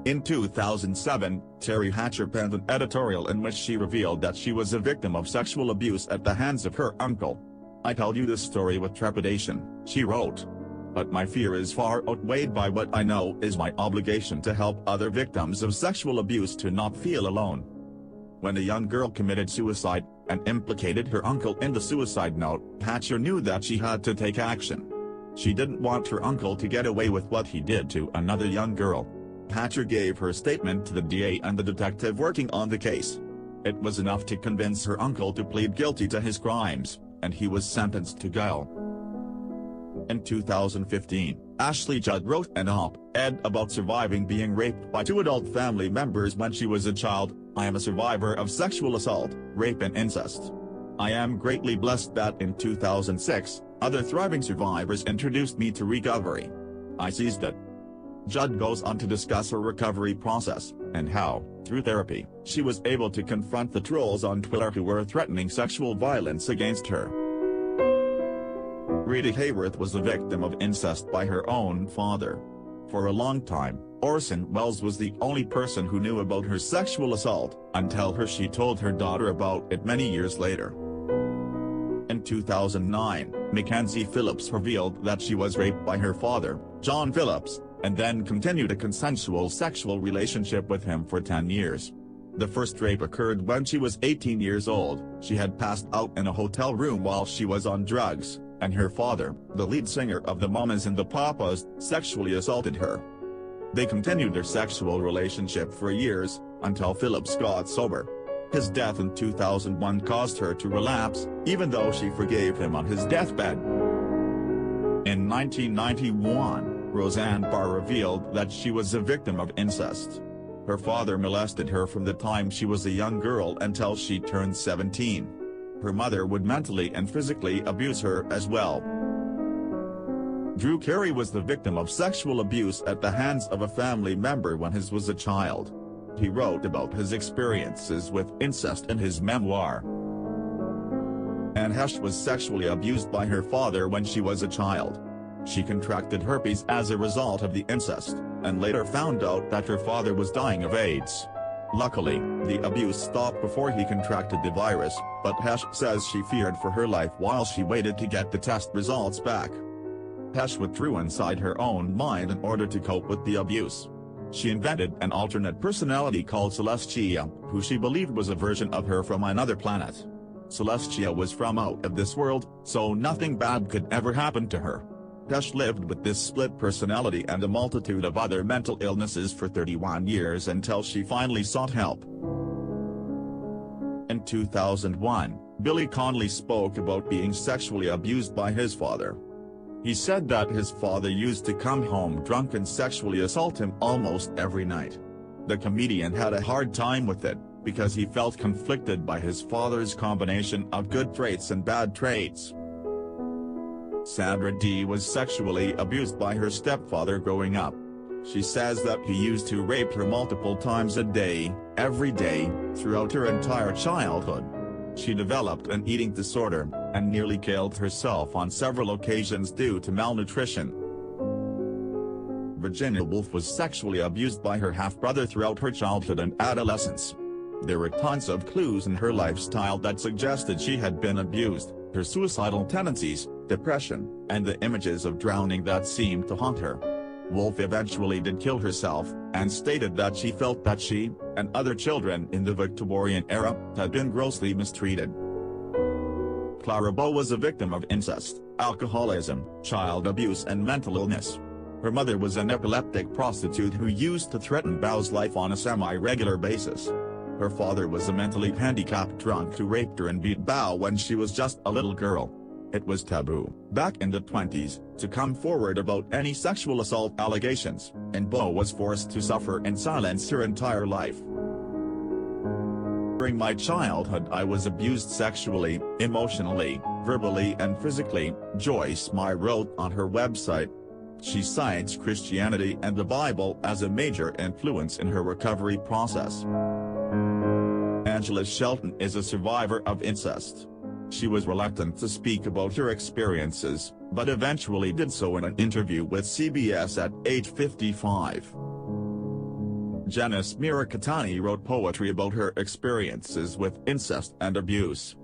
In 2007, Teri Hatcher penned an editorial in which she revealed that she was a victim of sexual abuse at the hands of her uncle. "I tell you this story with trepidation," she wrote. "But my fear is far outweighed by what I know is my obligation to help other victims of sexual abuse to not feel alone." When a young girl committed suicide, and implicated her uncle in the suicide note, Hatcher knew that she had to take action. She didn't want her uncle to get away with what he did to another young girl. Hatcher gave her statement to the DA and the detective working on the case. It was enough to convince her uncle to plead guilty to his crimes, and he was sentenced to jail. In 2015, Ashley Judd wrote an op-ed about surviving being raped by 2 adult family members when she was a child. "I am a survivor of sexual assault, rape and incest. I am greatly blessed that in 2006, other thriving survivors introduced me to recovery. I seized it." Judd goes on to discuss her recovery process, and how, through therapy, she was able to confront the trolls on Twitter who were threatening sexual violence against her. Rita Hayworth was the victim of incest by her own father. For a long time, Orson Welles was the only person who knew about her sexual assault, until she told her daughter about it many years later. In 2009, Mackenzie Phillips revealed that she was raped by her father, John Phillips, and then continued a consensual sexual relationship with him for 10 years. The first rape occurred when she was 18 years old. She had passed out in a hotel room while she was on drugs, and her father, the lead singer of the Mamas and the Papas, sexually assaulted her. They continued their sexual relationship for years, until Phillips got sober. His death in 2001 caused her to relapse, even though she forgave him on his deathbed. In 1991, Roseanne Barr revealed that she was a victim of incest. Her father molested her from the time she was a young girl until she turned 17. Her mother would mentally and physically abuse her as well. Drew Carey was the victim of sexual abuse at the hands of a family member when he was a child. He wrote about his experiences with incest in his memoir. And Heche was sexually abused by her father when she was a child. She contracted herpes as a result of the incest, and later found out that her father was dying of AIDS. Luckily, the abuse stopped before he contracted the virus, but Heche says she feared for her life while she waited to get the test results back. Heche withdrew inside her own mind in order to cope with the abuse. She invented an alternate personality called Celestia, who she believed was a version of her from another planet. Celestia was from out of this world, so nothing bad could ever happen to her. Heche lived with this split personality and a multitude of other mental illnesses for 31 years until she finally sought help. In 2001, Billy Connolly spoke about being sexually abused by his father. He said that his father used to come home drunk and sexually assault him almost every night. The comedian had a hard time with it, because he felt conflicted by his father's combination of good traits and bad traits. Sandra Dee was sexually abused by her stepfather growing up. She says that he used to rape her multiple times a day, every day, throughout her entire childhood. She developed an eating disorder, and nearly killed herself on several occasions due to malnutrition. Virginia Woolf was sexually abused by her half-brother throughout her childhood and adolescence. There were tons of clues in her lifestyle that suggested she had been abused: her suicidal tendencies, depression, and the images of drowning that seemed to haunt her. Woolf eventually did kill herself, and stated that she felt that she, and other children in the Victorian era, had been grossly mistreated. Clara Bhau was a victim of incest, alcoholism, child abuse and mental illness. Her mother was an epileptic prostitute who used to threaten Bhau's life on a semi-regular basis. Her father was a mentally handicapped drunk who raped her and beat Bhau when she was just a little girl. It was taboo, back in the 20s, to come forward about any sexual assault allegations, and Bhau was forced to suffer in silence her entire life. During my childhood I was abused sexually, emotionally, verbally and physically, Joyce Meyer wrote on her website. She cites Christianity and the Bible as a major influence in her recovery process. Angela Shelton is a survivor of incest. She was reluctant to speak about her experiences, but eventually did so in an interview with CBS at age 55. Janice Mirikitani wrote poetry about her experiences with incest and abuse.